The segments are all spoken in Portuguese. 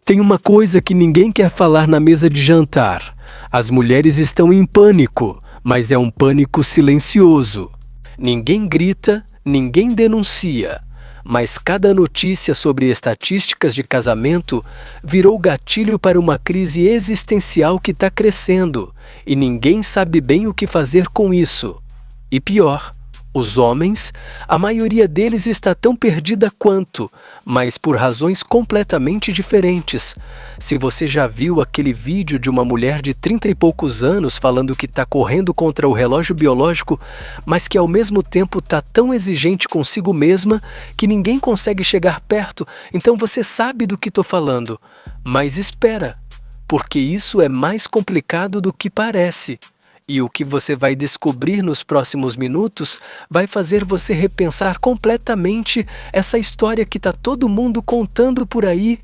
Tem uma coisa que ninguém quer falar na mesa de jantar. As mulheres estão em pânico, mas é um pânico silencioso. Ninguém grita, ninguém denuncia. Mas cada notícia sobre estatísticas de casamento virou gatilho para uma crise existencial que está crescendo, e ninguém sabe bem o que fazer com isso. E pior, os homens, a maioria deles está tão perdida quanto, mas por razões completamente diferentes. Se você já viu aquele vídeo de uma mulher de 30 e poucos anos falando que está correndo contra o relógio biológico, mas que ao mesmo tempo está tão exigente consigo mesma que ninguém consegue chegar perto, então você sabe do que estou falando. Mas espera, porque isso é mais complicado do que parece. E o que você vai descobrir nos próximos minutos vai fazer você repensar completamente essa história que tá todo mundo contando por aí.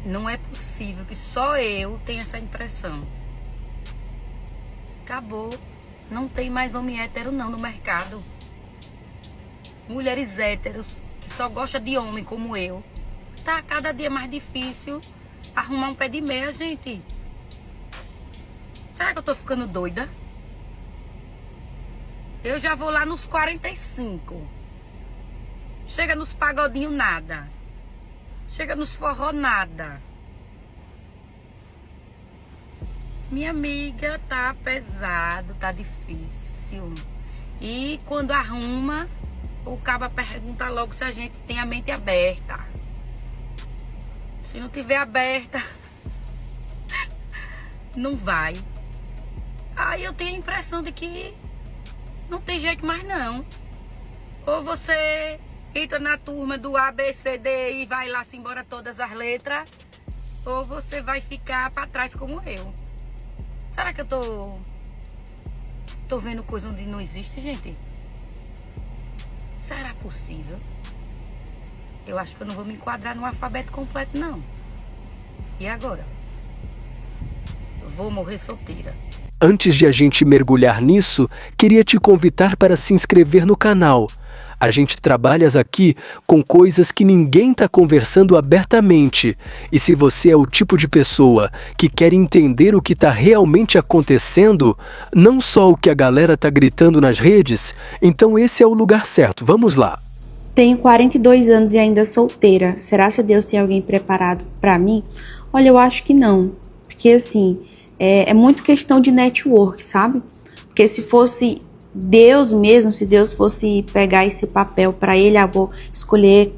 Não é possível que só eu tenha essa impressão. Acabou. Não tem mais homem hétero não no mercado. Mulheres héteros que só gostam de homem como eu. Tá cada dia mais difícil arrumar um pé de meia, gente. Será que eu tô ficando doida? Eu já vou lá nos 45. Chega nos pagodinhos, nada. Chega nos forró, nada. Minha amiga, tá pesado, tá difícil. E quando arruma, o caba pergunta logo se a gente tem a mente aberta. Se não tiver aberta, não vai. Aí eu tenho a impressão de que não tem jeito mais não. Ou você entra na turma do A, B, C, D e vai lá se embora todas as letras, ou você vai ficar pra trás como eu. Será que eu tô vendo coisa onde não existe, gente? Será possível? Eu acho que eu não vou me enquadrar no alfabeto completo, não. E agora? Eu vou morrer solteira. Antes de a gente mergulhar nisso, queria te convidar para se inscrever no canal. A gente trabalha aqui com coisas que ninguém está conversando abertamente. E se você é o tipo de pessoa que quer entender o que está realmente acontecendo, não só o que a galera está gritando nas redes, então esse é o lugar certo. Vamos lá. Tenho 42 anos e ainda solteira. Será que Deus tem alguém preparado para mim? Olha, eu acho que não. Porque assim... É muito questão de network, sabe? Porque se fosse Deus mesmo, se Deus fosse pegar esse papel para ele, vou escolher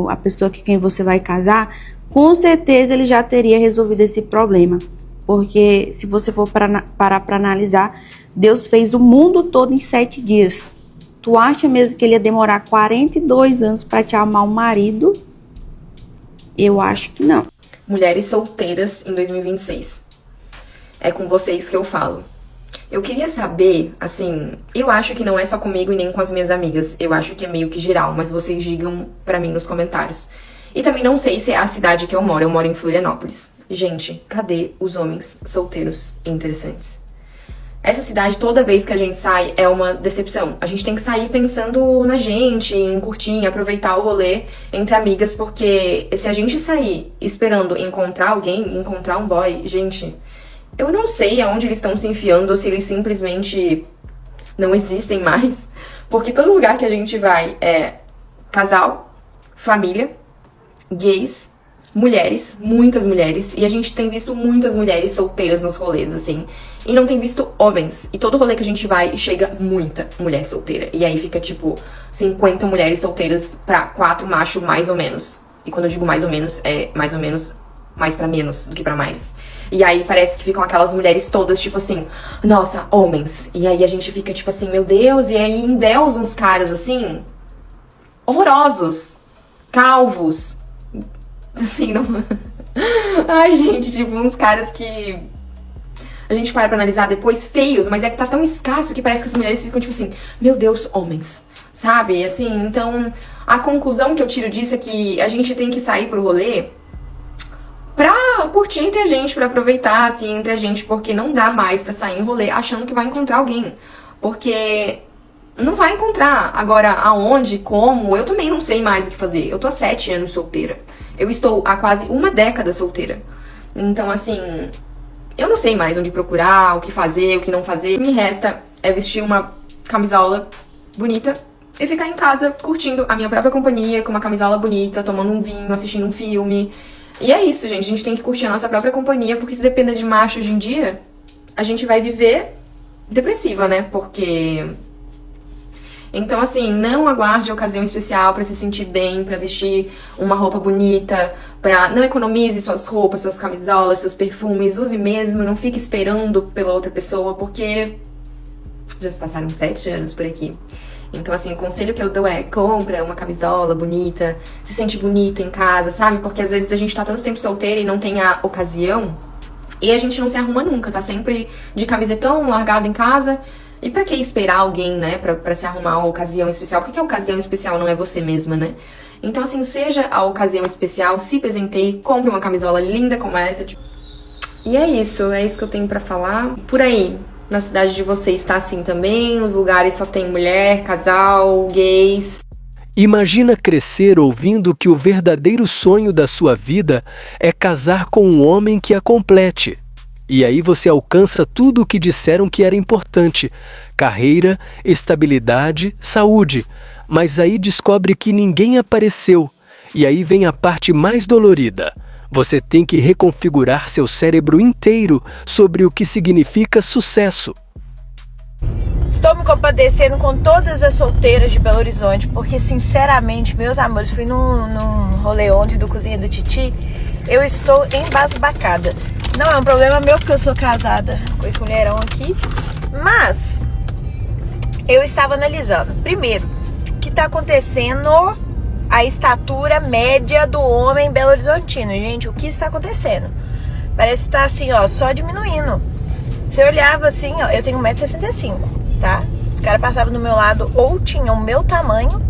a pessoa com quem você vai casar, com certeza ele já teria resolvido esse problema. Porque se você for parar para analisar, Deus fez o mundo todo em 7 dias. Tu acha mesmo que ele ia demorar 42 anos para te arrumar um marido? Eu acho que não. Mulheres solteiras em 2026. É com vocês que eu falo. Eu queria saber, assim, eu acho que não é só comigo e nem com as minhas amigas. Eu acho que é meio que geral, mas vocês digam pra mim nos comentários. E também não sei se é a cidade que eu moro em Florianópolis. Gente, cadê os homens solteiros e interessantes? Essa cidade, toda vez que a gente sai, é uma decepção. A gente tem que sair pensando na gente, em curtir, em aproveitar o rolê entre amigas, porque se a gente sair esperando encontrar alguém, encontrar um boy, gente... Eu não sei aonde eles estão se enfiando ou se eles simplesmente não existem mais. Porque todo lugar que a gente vai é casal, família, gays, mulheres, muitas mulheres. E a gente tem visto muitas mulheres solteiras nos rolês, assim. E não tem visto homens. E todo rolê que a gente vai, chega muita mulher solteira. E aí fica tipo 50 mulheres solteiras pra 4 machos, mais ou menos. E quando eu digo mais ou menos, é mais ou menos mais pra menos do que pra mais. E aí parece que ficam aquelas mulheres todas, tipo assim, nossa, homens. E aí a gente fica tipo assim, meu Deus, e aí em Deus uns caras assim, horrorosos, calvos, assim, não... Ai, gente, tipo, uns caras que a gente para pra analisar depois, feios, mas é que tá tão escasso que parece que as mulheres ficam tipo assim, meu Deus, homens, sabe? Assim, então, a conclusão que eu tiro disso é que a gente tem que sair pro rolê pra curtir entre a gente, pra aproveitar, assim, entre a gente, porque não dá mais pra sair em rolê achando que vai encontrar alguém. Porque não vai encontrar. Agora, aonde, como, eu também não sei mais o que fazer. Eu tô há 7 anos solteira. Eu estou há quase uma década solteira. Então, assim, eu não sei mais onde procurar, o que fazer, o que não fazer. O que me resta é vestir uma camisola bonita e ficar em casa curtindo a minha própria companhia, com uma camisola bonita, tomando um vinho, assistindo um filme. E é isso, gente. A gente tem que curtir a nossa própria companhia, porque se depender de macho hoje em dia, a gente vai viver depressiva, né? Porque... Então, assim, não aguarde a ocasião especial pra se sentir bem, pra vestir uma roupa bonita, não economize suas roupas, suas camisolas, seus perfumes, use mesmo, não fique esperando pela outra pessoa, porque já se passaram 7 anos por aqui. Então, assim, o conselho que eu dou é: compra uma camisola bonita, se sente bonita em casa, sabe? Porque às vezes a gente tá tanto tempo solteira e não tem a ocasião, e a gente não se arruma nunca, tá sempre de camisetão, largado em casa. E pra que esperar alguém, né, pra se arrumar uma ocasião especial? Porque a ocasião especial não é você mesma, né? Então, assim, seja a ocasião especial, se presenteie, compre uma camisola linda como essa. Tipo... E é isso que eu tenho pra falar. Por aí, na cidade de vocês tá assim também? Os lugares só tem mulher, casal, gays? Imagina crescer ouvindo que o verdadeiro sonho da sua vida é casar com um homem que a complete. E aí você alcança tudo o que disseram que era importante: carreira, estabilidade, saúde. Mas aí descobre que ninguém apareceu. E aí vem a parte mais dolorida. Você tem que reconfigurar seu cérebro inteiro sobre o que significa sucesso. Estou me compadecendo com todas as solteiras de Belo Horizonte, porque sinceramente, meus amores, fui num rolê ontem do Cozinha do Titi, eu estou embasbacada. Não é um problema meu, porque eu sou casada com esse mulherão aqui, mas eu estava analisando. Primeiro, o que está acontecendo a estatura média do homem belo-horizontino. Gente, o que está acontecendo? Parece que está assim, ó, só diminuindo. Você olhava assim, ó, eu tenho 1,65 m, tá? Os caras passavam do meu lado, ou tinham o meu tamanho,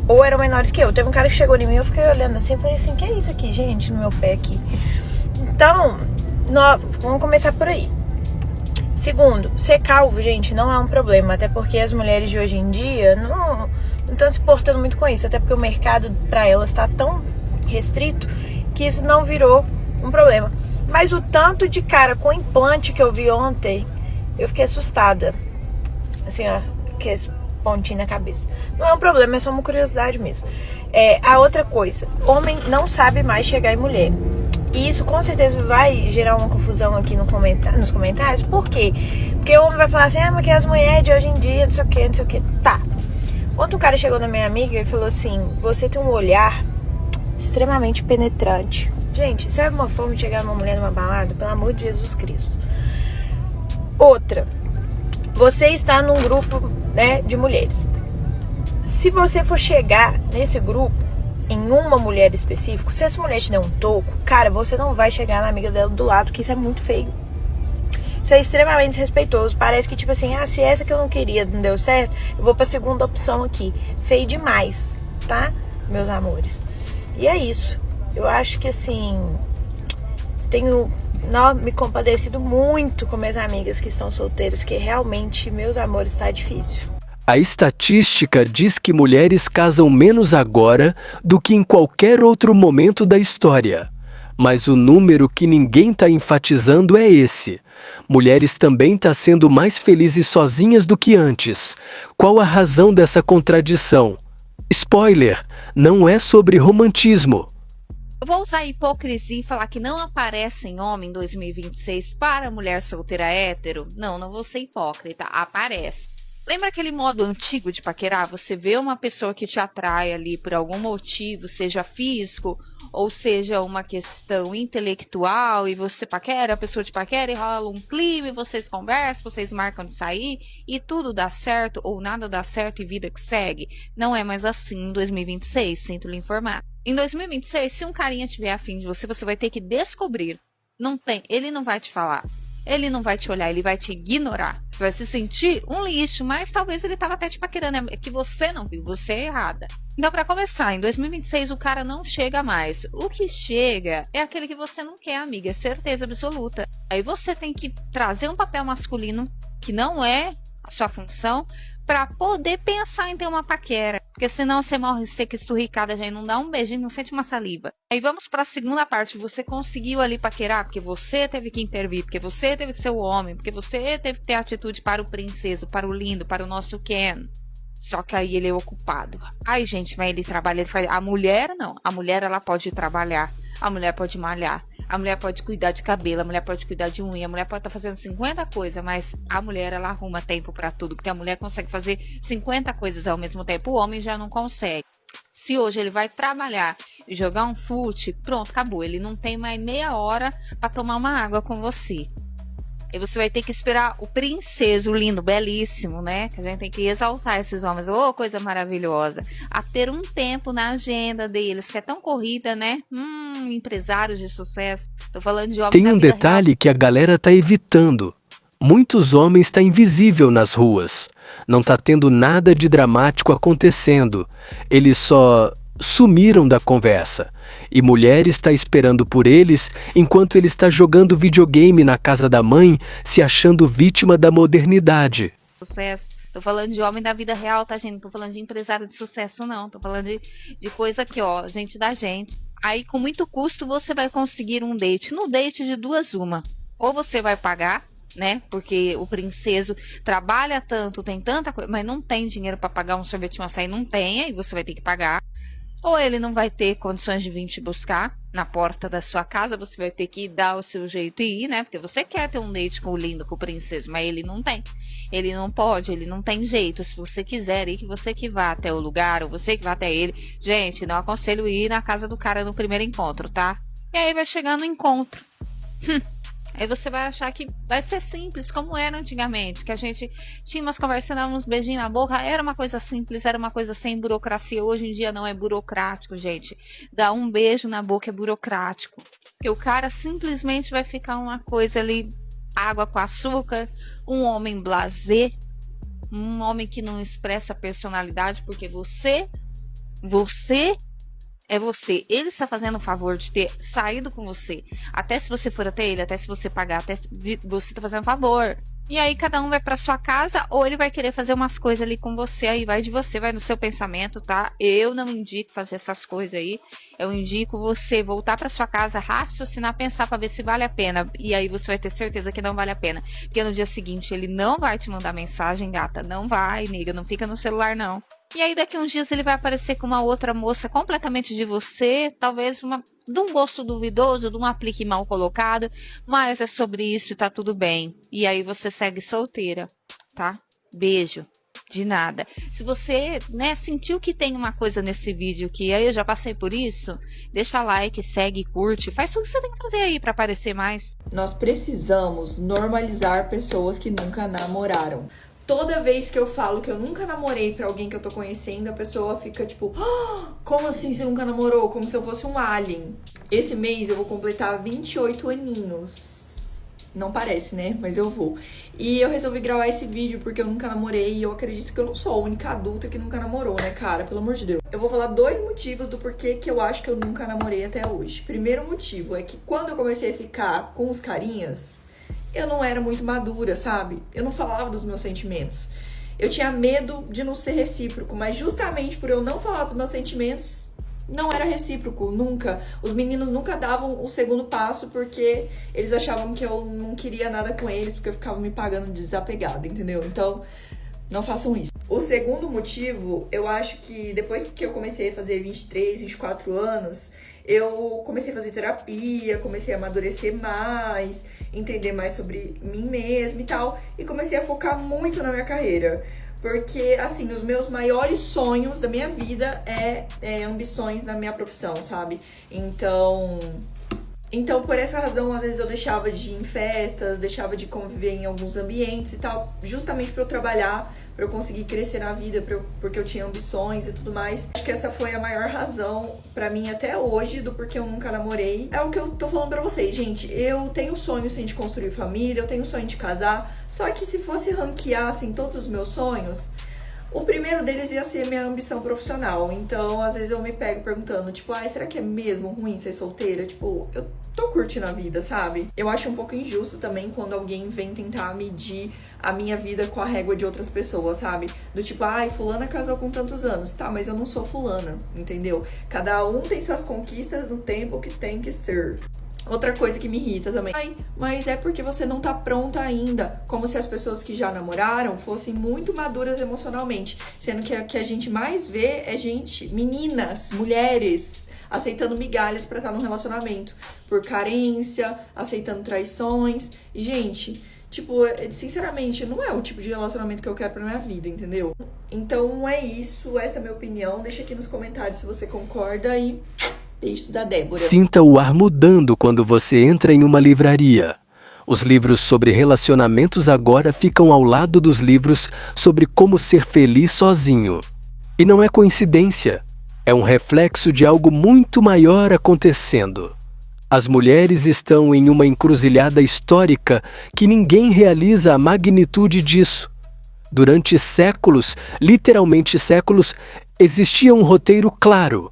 ou eram menores que eu. Teve um cara que chegou em mim, eu fiquei olhando assim, falei assim: que é isso aqui, gente, no meu pé aqui? Então, vamos começar por aí. Segundo, ser calvo, gente, não é um problema. Até porque as mulheres de hoje em dia não estão se portando muito com isso. Até porque o mercado para elas está tão restrito que isso não virou um problema. Mas o tanto de cara com implante que eu vi ontem, eu fiquei assustada. Assim, ó, que esse pontinho na cabeça. Não é um problema, é só uma curiosidade mesmo. A outra coisa, homem não sabe mais chegar em mulher. E isso com certeza vai gerar uma confusão aqui nos comentários. Por quê? Porque o homem vai falar assim: mas que as mulheres de hoje em dia, não sei o que, não sei o que. Tá. Ontem um cara chegou na minha amiga e falou assim: você tem um olhar extremamente penetrante. Gente, sabe uma forma de chegar numa mulher numa balada? Pelo amor de Jesus Cristo. Outra, você está num grupo, né, de mulheres. Se você for chegar nesse grupo em uma mulher específica, se essa mulher te der um toco, cara, você não vai chegar na amiga dela do lado, porque isso é muito feio. Isso é extremamente desrespeitoso. Parece que, tipo assim, se essa que eu não queria não deu certo, eu vou pra segunda opção aqui. Feio demais, tá, meus amores? E é isso. Eu acho que, assim, tenho me compadecido muito com minhas amigas que estão solteiras, porque realmente, meus amores, tá difícil. A estatística diz que mulheres casam menos agora do que em qualquer outro momento da história. Mas o número que ninguém está enfatizando é esse. Mulheres também estão sendo mais felizes sozinhas do que antes. Qual a razão dessa contradição? Spoiler, não é sobre romantismo. Eu vou usar a hipocrisia e falar que não aparece em homem em 2026 para mulher solteira hétero? Não vou ser hipócrita, aparece. Lembra aquele modo antigo de paquerar? Você vê uma pessoa que te atrai ali por algum motivo, seja físico ou seja uma questão intelectual, e você paquera, a pessoa te paquera e rola um clima, e vocês conversam, vocês marcam de sair e tudo dá certo ou nada dá certo e vida que segue. Não é mais assim em 2026, sinto lhe informar. Em 2026, se um carinha tiver afim de você, você vai ter que descobrir. Ele não vai te falar. Ele não vai te olhar, ele vai te ignorar. Você vai se sentir um lixo, mas talvez ele tava até te paquerando. É que você não viu, você é errada. Então, pra começar, em 2026 o cara não chega mais. O que chega é aquele que você não quer, amiga, é certeza absoluta. Aí você tem que trazer um papel masculino, que não é a sua função, pra poder pensar em ter uma paquera. Porque senão você morre seca, esturricada, já não dá um beijinho, não sente uma saliva. Aí vamos pra segunda parte. Você conseguiu ali paquerar porque você teve que intervir, porque você teve que ser o homem, porque você teve que ter atitude para o princeso, para o lindo, para o nosso Ken. Só que aí ele é ocupado. Ai, gente, mas ele trabalha, ele faz... A mulher não. A mulher, ela pode trabalhar. A mulher pode malhar. A mulher pode cuidar de cabelo. A mulher pode cuidar de unha. A mulher pode estar fazendo 50 coisas. Mas a mulher, ela arruma tempo pra tudo. Porque a mulher consegue fazer 50 coisas ao mesmo tempo. O homem já não consegue. Se hoje ele vai trabalhar e jogar um fute, pronto, acabou. Ele não tem mais meia hora pra tomar uma água com você. E você vai ter que esperar o princeso lindo, belíssimo, né? Que a gente tem que exaltar esses homens. Oh, coisa maravilhosa. A ter um tempo na agenda deles, que é tão corrida, né? Empresários de sucesso. Tô falando de homens Tem da um vida detalhe real. que a galera tá evitando. Muitos homens tá invisível nas ruas. Não tá tendo nada de dramático acontecendo. Eles só sumiram da conversa. E mulher está esperando por eles enquanto ele está jogando videogame na casa da mãe, se achando vítima da modernidade. Sucesso. Tô falando de homem da vida real, tá, gente? Não tô falando de empresário de sucesso, não. Tô falando de coisa aqui, ó, gente da gente. Aí, com muito custo, você vai conseguir um date. No date de duas, uma. Ou você vai pagar, né? Porque o princeso trabalha tanto, tem tanta coisa, mas não tem dinheiro para pagar um sorvete, um açaí, não tem, aí você vai ter que pagar. Ou ele não vai ter condições de vir te buscar na porta da sua casa, você vai ter que dar o seu jeito e ir, né? Porque você quer ter um date com o lindo, com o princeso, mas ele não tem. Ele não pode, ele não tem jeito. Se você quiser ir, que você que vá até o lugar, ou você que vá até ele. Gente, não aconselho ir na casa do cara no primeiro encontro, tá? E aí vai chegar no encontro. Aí você vai achar que vai ser simples, como era antigamente, que a gente tinha umas conversas, uns beijinhos na boca, era uma coisa simples, era uma coisa sem burocracia. Hoje em dia não é burocrático, gente. Dar um beijo na boca é burocrático. Porque o cara simplesmente vai ficar uma coisa ali, água com açúcar, um homem blasé, um homem que não expressa personalidade, porque você é você. Ele está fazendo o favor de ter saído com você. Até se você for até ele, até se você pagar, até você está fazendo favor. E aí cada um vai para sua casa, ou ele vai querer fazer umas coisas ali com você, aí vai de você, vai no seu pensamento, tá? Eu não indico fazer essas coisas aí. Eu indico você voltar para sua casa, raciocinar, pensar para ver se vale a pena. E aí você vai ter certeza que não vale a pena. Porque no dia seguinte ele não vai te mandar mensagem, gata. Não vai, nega, não fica no celular não. E aí daqui uns dias ele vai aparecer com uma outra moça completamente de você, talvez de um gosto duvidoso, de um aplique mal colocado, mas é sobre isso e tá tudo bem. E aí você segue solteira, tá? Beijo. De nada. Se você, né, sentiu que tem uma coisa nesse vídeo que aí eu já passei por isso, deixa like, segue, curte, faz tudo que você tem que fazer aí pra aparecer mais. Nós precisamos normalizar pessoas que nunca namoraram. Toda vez que eu falo que eu nunca namorei pra alguém que eu tô conhecendo, a pessoa fica tipo, ah, como assim você nunca namorou? Como se eu fosse um alien. Esse mês eu vou completar 28 aninhos. Não parece, né? Mas eu vou. E eu resolvi gravar esse vídeo porque eu nunca namorei e eu acredito que eu não sou a única adulta que nunca namorou, né, cara? Pelo amor de Deus. Eu vou falar 2 motivos do porquê que eu acho que eu nunca namorei até hoje. Primeiro motivo é que quando eu comecei a ficar com os carinhas, eu não era muito madura, sabe? Eu não falava dos meus sentimentos. Eu tinha medo de não ser recíproco, mas justamente por eu não falar dos meus sentimentos, não era recíproco, nunca. Os meninos nunca davam o segundo passo porque eles achavam que eu não queria nada com eles, porque eu ficava me pagando de desapegada, entendeu? Então, não façam isso. O segundo motivo, eu acho que depois que eu comecei a fazer 23, 24 anos, eu comecei a fazer terapia, comecei a amadurecer mais, entender mais sobre mim mesma e tal, e comecei a focar muito na minha carreira. Porque, assim, os meus maiores sonhos da minha vida é ambições na minha profissão, sabe? Então, por essa razão, às vezes eu deixava de ir em festas, deixava de conviver em alguns ambientes e tal, justamente pra eu trabalhar, pra eu conseguir crescer na vida, porque eu tinha ambições e tudo mais. Acho que essa foi a maior razão pra mim até hoje do porquê eu nunca namorei. É o que eu tô falando pra vocês, gente. Eu tenho sonho, sim, de construir família, eu tenho sonho de casar, só que se fosse ranquear, assim, todos os meus sonhos, O primeiro deles ia ser minha ambição profissional. Então, às vezes eu me pego perguntando, tipo, ai, será que é mesmo ruim ser solteira? Tipo, eu tô curtindo a vida, sabe? Eu acho um pouco injusto também quando alguém vem tentar medir a minha vida com a régua de outras pessoas, sabe? Do tipo, ai, fulana casou com tantos anos. Tá, mas eu não sou fulana, entendeu? Cada um tem suas conquistas no tempo que tem que ser. Outra coisa que me irrita também. Ai, mas é porque você não tá pronta ainda. Como se as pessoas que já namoraram fossem muito maduras emocionalmente. Sendo que o que a gente mais vê é meninas, mulheres, aceitando migalhas pra estar num relacionamento. Por carência, aceitando traições. E, gente, tipo, sinceramente, não é o tipo de relacionamento que eu quero pra minha vida, entendeu? Então é isso, essa é a minha opinião. Deixa aqui nos comentários se você concorda e... Beijo da Débora. Sinta o ar mudando quando você entra em uma livraria. Os livros sobre relacionamentos agora ficam ao lado dos livros sobre como ser feliz sozinho. E não é coincidência, é um reflexo de algo muito maior acontecendo. As mulheres estão em uma encruzilhada histórica que ninguém realiza a magnitude disso. Durante séculos, literalmente séculos, existia um roteiro claro.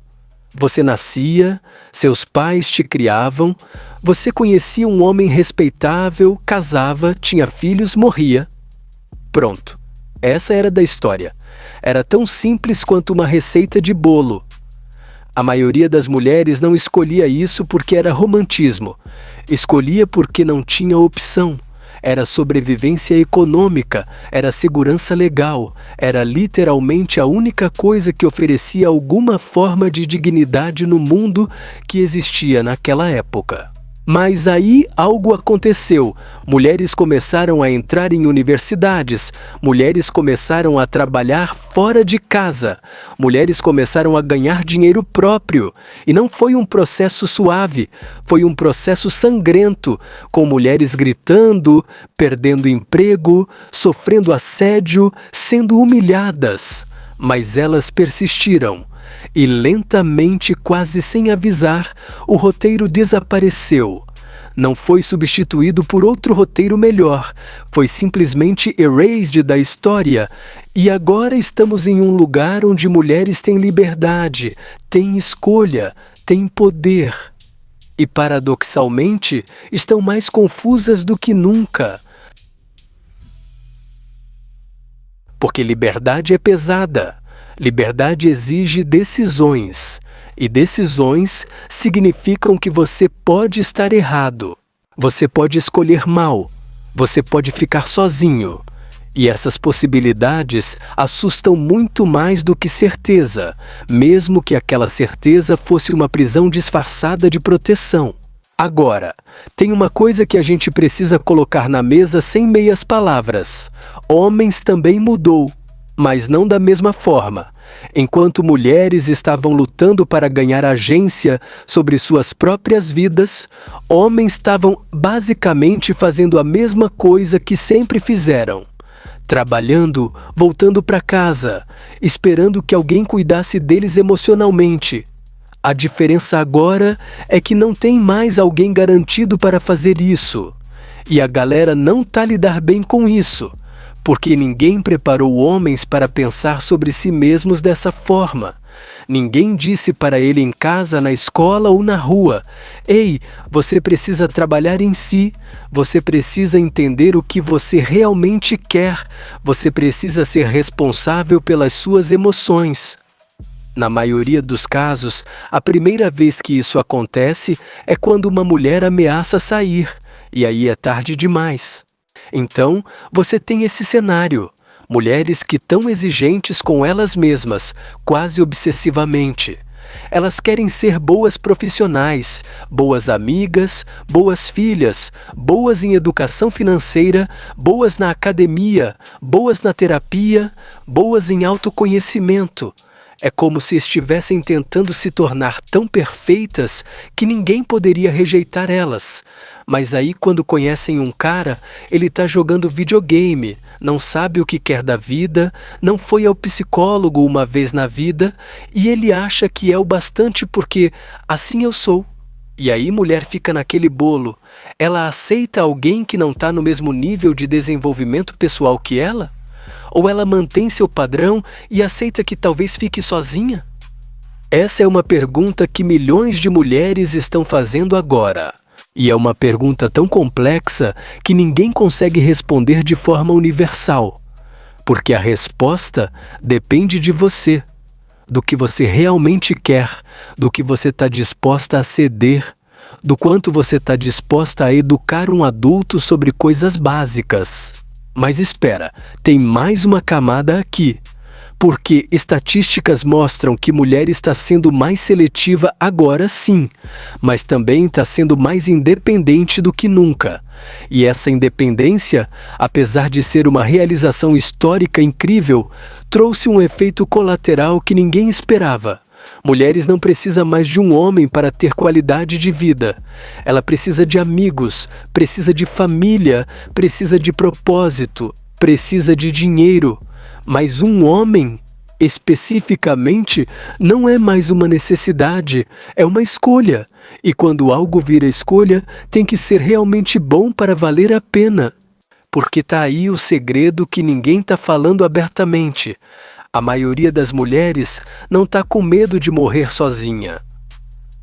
Você nascia, seus pais te criavam, você conhecia um homem respeitável, casava, tinha filhos, morria. Pronto. Essa era da história. Era tão simples quanto uma receita de bolo. A maioria das mulheres não escolhia isso porque era romantismo. Escolhia porque não tinha opção. Era sobrevivência econômica, era segurança legal, era literalmente a única coisa que oferecia alguma forma de dignidade no mundo que existia naquela época. Mas aí algo aconteceu. Mulheres começaram a entrar em universidades, mulheres começaram a trabalhar fora de casa, mulheres começaram a ganhar dinheiro próprio. E não foi um processo suave, foi um processo sangrento, com mulheres gritando, perdendo emprego, sofrendo assédio, sendo humilhadas. Mas elas persistiram. E lentamente, quase sem avisar, o roteiro desapareceu. Não foi substituído por outro roteiro melhor, foi simplesmente erased da história. E agora estamos em um lugar onde mulheres têm liberdade, têm escolha, têm poder. E paradoxalmente, estão mais confusas do que nunca. Porque liberdade é pesada. Liberdade exige decisões, e decisões significam que você pode estar errado, você pode escolher mal, você pode ficar sozinho. E essas possibilidades assustam muito mais do que certeza, mesmo que aquela certeza fosse uma prisão disfarçada de proteção. Agora, tem uma coisa que a gente precisa colocar na mesa sem meias palavras. Homens também mudou. Mas não da mesma forma. Enquanto mulheres estavam lutando para ganhar agência sobre suas próprias vidas, homens estavam basicamente fazendo a mesma coisa que sempre fizeram. Trabalhando, voltando para casa, esperando que alguém cuidasse deles emocionalmente. A diferença agora é que não tem mais alguém garantido para fazer isso. E a galera não tá lidar bem com isso. Porque ninguém preparou homens para pensar sobre si mesmos dessa forma. Ninguém disse para ele em casa, na escola ou na rua: ei, você precisa trabalhar em si, você precisa entender o que você realmente quer, você precisa ser responsável pelas suas emoções. Na maioria dos casos, a primeira vez que isso acontece é quando uma mulher ameaça sair, e aí é tarde demais. Então, você tem esse cenário. Mulheres que estão exigentes com elas mesmas, quase obsessivamente. Elas querem ser boas profissionais, boas amigas, boas filhas, boas em educação financeira, boas na academia, boas na terapia, boas em autoconhecimento. É como se estivessem tentando se tornar tão perfeitas que ninguém poderia rejeitar elas. Mas aí quando conhecem um cara, ele tá jogando videogame, não sabe o que quer da vida, não foi ao psicólogo uma vez na vida e ele acha que é o bastante porque assim eu sou. E aí mulher fica naquele bolo. Ela aceita alguém que não tá no mesmo nível de desenvolvimento pessoal que ela? Ou ela mantém seu padrão e aceita que talvez fique sozinha? Essa é uma pergunta que milhões de mulheres estão fazendo agora. E é uma pergunta tão complexa que ninguém consegue responder de forma universal. Porque a resposta depende de você, do que você realmente quer, do que você está disposta a ceder, do quanto você está disposta a educar um adulto sobre coisas básicas. Mas espera, tem mais uma camada aqui. Porque estatísticas mostram que mulher está sendo mais seletiva agora sim, mas também está sendo mais independente do que nunca. E essa independência, apesar de ser uma realização histórica incrível, trouxe um efeito colateral que ninguém esperava. Mulheres não precisam mais de um homem para ter qualidade de vida. Ela precisa de amigos, precisa de família, precisa de propósito, precisa de dinheiro. Mas um homem, especificamente, não é mais uma necessidade, é uma escolha. E quando algo vira escolha, tem que ser realmente bom para valer a pena. Porque tá aí o segredo que ninguém tá falando abertamente. A maioria das mulheres não tá com medo de morrer sozinha.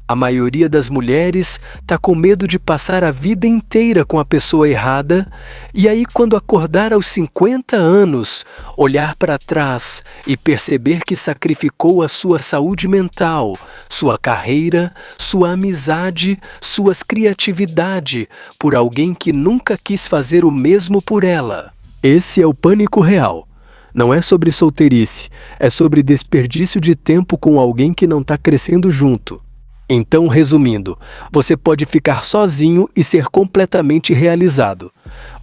A maioria das mulheres tá com medo de passar a vida inteira com a pessoa errada e aí quando acordar aos 50 anos, olhar para trás e perceber que sacrificou a sua saúde mental, sua carreira, sua amizade, suas criatividade por alguém que nunca quis fazer o mesmo por ela. Esse é o pânico real. Não é sobre solteirice, é sobre desperdício de tempo com alguém que não tá crescendo junto. Então, resumindo, você pode ficar sozinho e ser completamente realizado.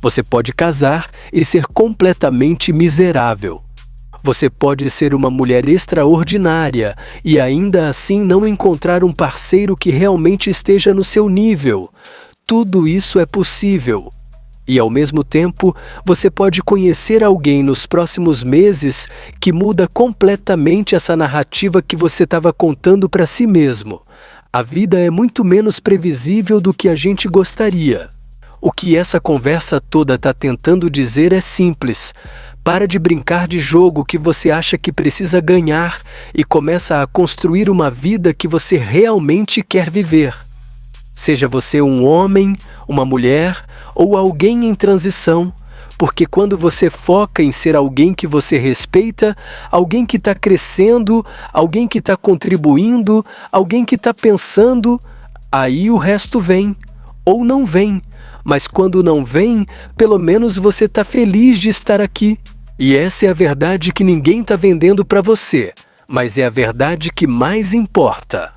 Você pode casar e ser completamente miserável. Você pode ser uma mulher extraordinária e ainda assim não encontrar um parceiro que realmente esteja no seu nível. Tudo isso é possível. E ao mesmo tempo, você pode conhecer alguém nos próximos meses que muda completamente essa narrativa que você estava contando para si mesmo. A vida é muito menos previsível do que a gente gostaria. O que essa conversa toda está tentando dizer é simples. Para de brincar de jogo que você acha que precisa ganhar e começa a construir uma vida que você realmente quer viver. Seja você um homem, uma mulher ou alguém em transição, porque quando você foca em ser alguém que você respeita, alguém que está crescendo, alguém que está contribuindo, alguém que está pensando, aí o resto vem, ou não vem. Mas quando não vem, pelo menos você está feliz de estar aqui. E essa é a verdade que ninguém está vendendo para você, mas é a verdade que mais importa.